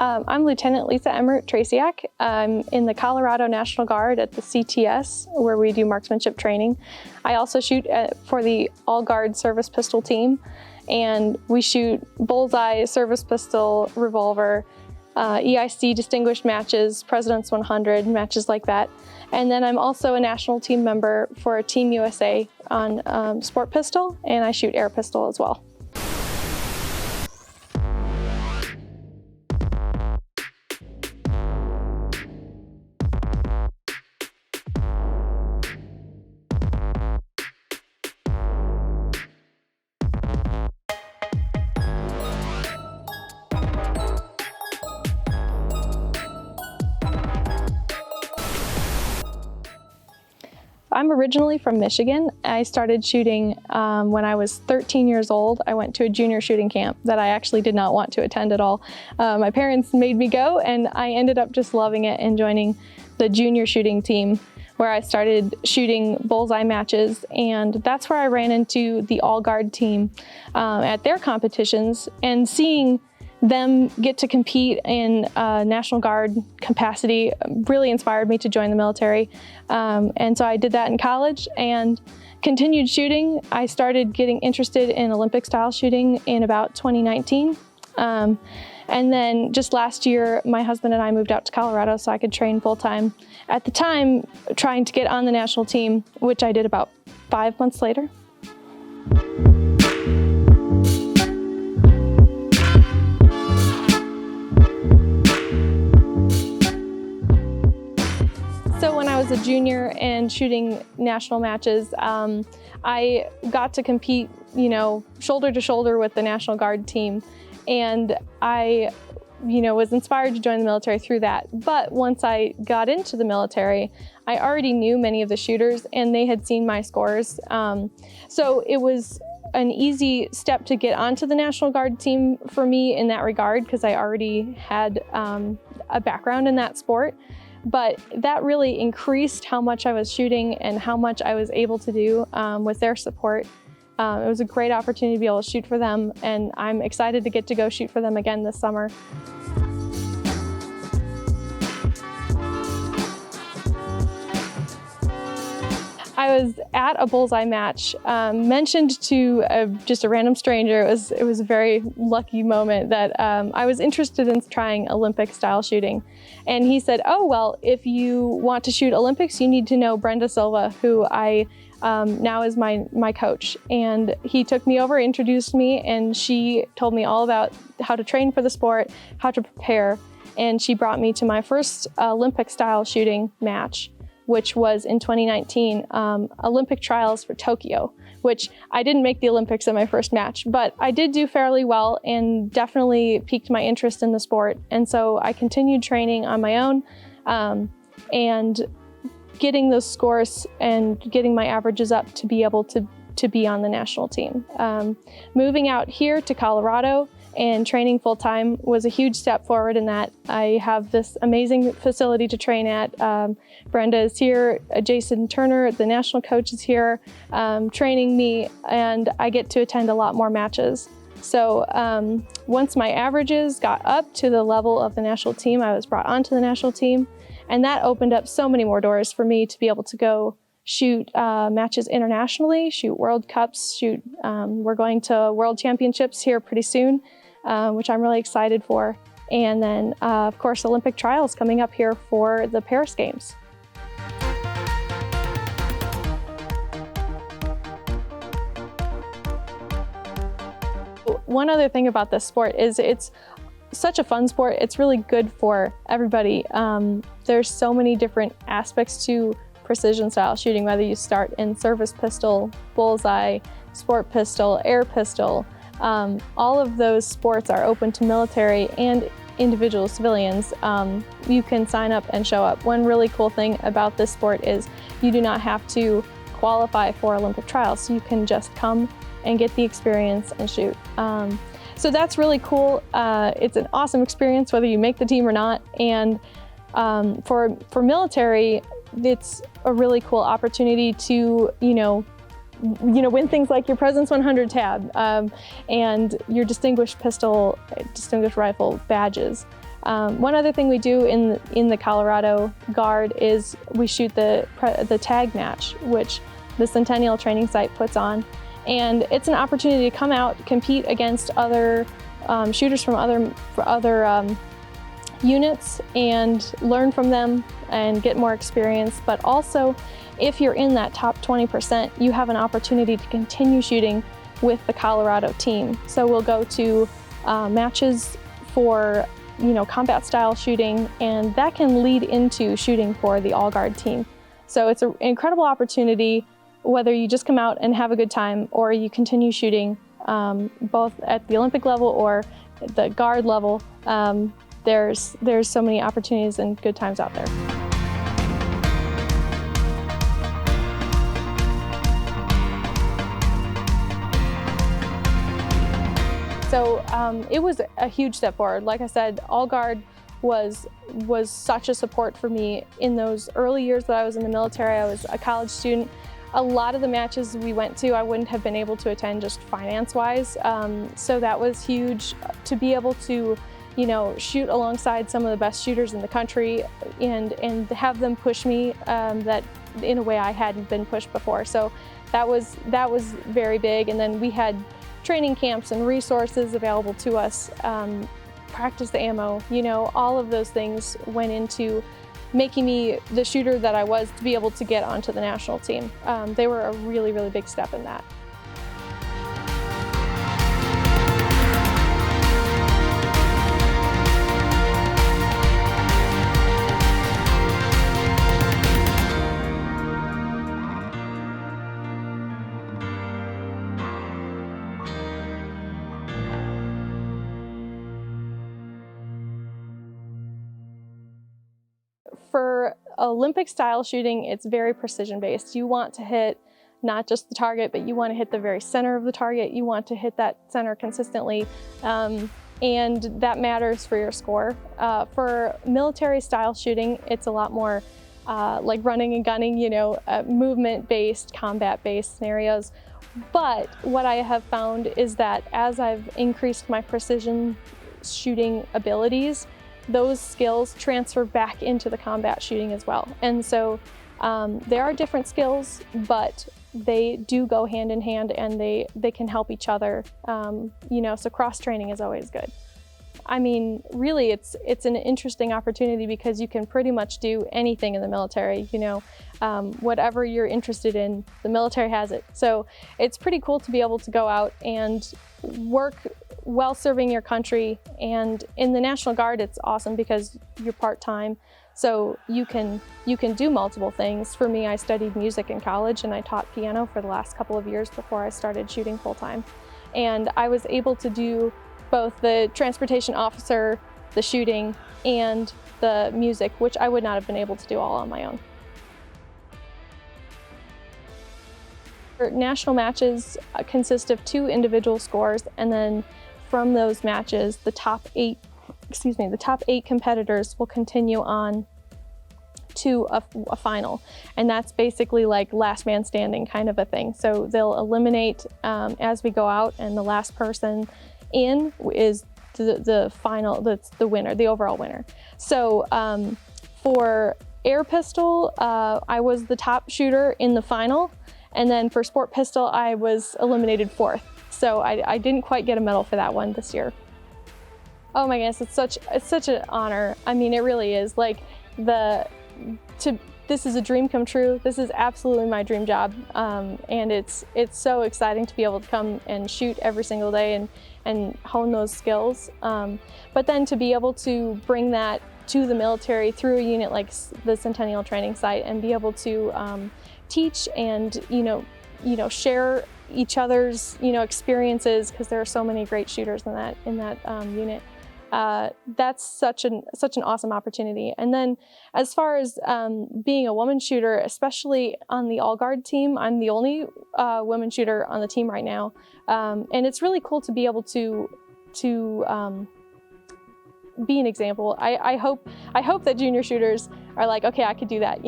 I'm Lieutenant Lisa Emmert-Traciak. I'm in the Colorado National Guard at the CTS, where we do marksmanship training. I also shoot for the all-guard service pistol team, and we shoot bullseye, service pistol, revolver, EIC distinguished matches, President's 100, matches like that. And then I'm also a national team member for Team USA on sport pistol, and I shoot air pistol as well. I'm originally from Michigan. I started shooting when I was 13 years old. I went to a junior shooting camp that I actually did not want to attend at all. My parents made me go, and I ended up just loving it and joining the junior shooting team, where I started shooting bullseye matches, and that's where I ran into the all-guard team at their competitions, and seeing them get to compete in National Guard capacity really inspired me to join the military. And so I did that in college and continued shooting. I started getting interested in Olympic style shooting in about 2019. And then just last year, my husband and I moved out to Colorado so I could train full time. At the time, trying to get on the national team, which I did about 5 months later. So when I was a junior and shooting national matches, I got to compete, shoulder to shoulder with the National Guard team. And I, was inspired to join the military through that. But once I got into the military, I already knew many of the shooters and they had seen my scores. So it was an easy step to get onto the National Guard team for me in that regard, because I already had a background in that sport. But that really increased how much I was shooting and how much I was able to do with their support. It was a great opportunity to be able to shoot for them, and I'm excited to get to go shoot for them again this summer. I was at a bullseye match, mentioned to just a random stranger. It was a very lucky moment that I was interested in trying Olympic style shooting. And he said, oh, well, if you want to shoot Olympics, you need to know Brenda Silva, who I now is my coach. And he took me over, introduced me, and she told me all about how to train for the sport, how to prepare. And she brought me to my first Olympic style shooting match, which was in 2019, Olympic trials for Tokyo, which I didn't make the Olympics in my first match, but I did do fairly well and definitely piqued my interest in the sport. And so I continued training on my own and getting those scores and getting my averages up to be able to be on the national team. Moving out here to Colorado and training full-time was a huge step forward in that. I have this amazing facility to train at. Brenda is here, Jason Turner, the national coach, is here training me, and I get to attend a lot more matches. So once my averages got up to the level of the national team, I was brought onto the national team, and that opened up so many more doors for me to be able to go shoot matches internationally, shoot World Cups, we're going to World Championships here pretty soon, which I'm really excited for. And then, of course, Olympic trials coming up here for the Paris Games. One other thing about this sport is it's such a fun sport. It's really good for everybody. There's so many different aspects to precision style shooting, whether you start in service pistol, bullseye, sport pistol, air pistol. All of those sports are open to military and individual civilians. You can sign up and show up. One really cool thing about this sport is you do not have to qualify for Olympic trials. So you can just come and get the experience and shoot. So that's really cool. It's an awesome experience whether you make the team or not. And for military, it's a really cool opportunity to, win things like your President's 100 tab and your distinguished rifle badges. One other thing we do in the Colorado Guard is we shoot the tag match, which the Centennial Training Site puts on, and it's an opportunity to come out, compete against other shooters from other units and learn from them and get more experience. But also, if you're in that top 20%, you have an opportunity to continue shooting with the Colorado team. So we'll go to matches for combat style shooting, and that can lead into shooting for the All Guard team. So it's an incredible opportunity, whether you just come out and have a good time or you continue shooting both at the Olympic level or the Guard level. There's so many opportunities and good times out there. So it was a huge step forward. Like I said, All Guard was such a support for me in those early years that I was in the military. I was a college student. A lot of the matches we went to, I wouldn't have been able to attend just finance-wise. So that was huge to be able to, shoot alongside some of the best shooters in the country and have them push me that in a way I hadn't been pushed before. So that was very big. And then we had training camps and resources available to us, practice the ammo, all of those things went into making me the shooter that I was to be able to get onto the national team. They were a really, really big step in that. For Olympic style shooting, it's very precision based. You want to hit not just the target, but you want to hit the very center of the target. You want to hit that center consistently, and that matters for your score. For military style shooting, it's a lot more like running and gunning, movement based, combat based scenarios. But what I have found is that as I've increased my precision shooting abilities, those skills transfer back into the combat shooting as well. And so there are different skills, but they do go hand in hand, and they can help each other. So cross training is always good. I mean, really, it's an interesting opportunity because you can pretty much do anything in the military. Whatever you're interested in, the military has it. So it's pretty cool to be able to go out and work while serving your country. And in the National Guard, it's awesome because you're part-time, so you can do multiple things. For me, I studied music in college and I taught piano for the last couple of years before I started shooting full-time. And I was able to do both the transportation officer, the shooting, and the music, which I would not have been able to do all on my own. National matches consist of 2 individual scores, and then from those matches, the top 8 competitors will continue on to a final. And that's basically like last man standing kind of a thing. So they'll eliminate as we go out, and the last person in is the final, that's the winner, the overall winner. So for air pistol, I was the top shooter in the final. And then for sport pistol, I was eliminated 4th. So I didn't quite get a medal for that one this year. Oh my goodness, it's such an honor. I mean, it really is. Like this is a dream come true. This is absolutely my dream job, and it's so exciting to be able to come and shoot every single day and hone those skills. But then to be able to bring that to the military through a unit like the Centennial Training Site and be able to teach and share each other's experiences, because there are so many great shooters in that unit. That's such an awesome opportunity. And then as far as being a woman shooter, especially on the All Guard team, I'm the only woman shooter on the team right now, and it's really cool to be able to be an example. I hope that junior shooters are like, okay, I could do that.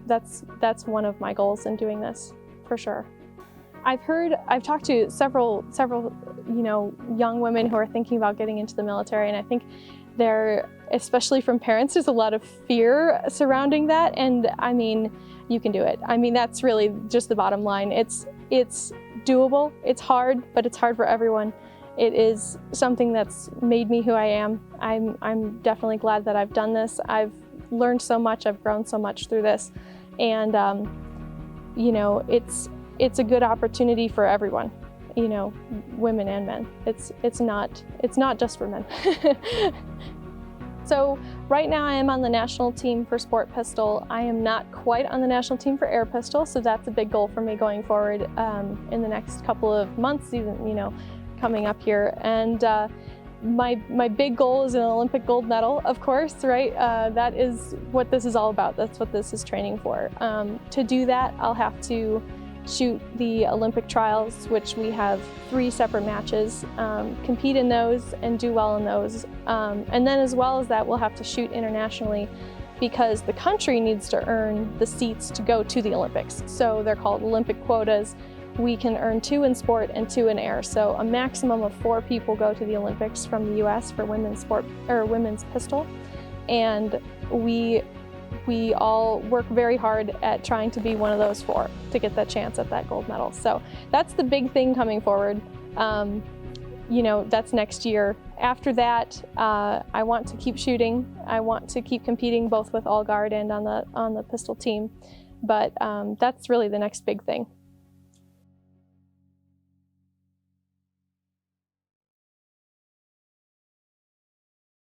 That's one of my goals in doing this, for sure. I've talked to several, young women who are thinking about getting into the military, and I think especially from parents, there's a lot of fear surrounding that. And I mean, you can do it. I mean, that's really just the bottom line. It's doable. It's hard, but it's hard for everyone. It is something that's made me who I am. I'm definitely glad that I've done this. I've learned so much. I've grown so much through this, and it's a good opportunity for everyone. Women and men. It's not just for men. So right now I am on the national team for sport pistol. I am not quite on the national team for air pistol, so that's a big goal for me going forward in the next couple of months, even coming up here. And my big goal is an Olympic gold medal, of course, right? That is what this is all about. That's what this is training for. To do that, I'll have to shoot the Olympic trials, which we have 3 separate matches, compete in those and do well in those. And then as well as that, we'll have to shoot internationally because the country needs to earn the seats to go to the Olympics. So they're called Olympic quotas. We can earn 2 in sport and 2 in air. So a maximum of 4 people go to the Olympics from the US for women's sport or women's pistol. And we all work very hard at trying to be one of those 4 to get that chance at that gold medal. So that's the big thing coming forward. That's next year. After that, I want to keep shooting. I want to keep competing both with all guard and on the pistol team. But that's really the next big thing.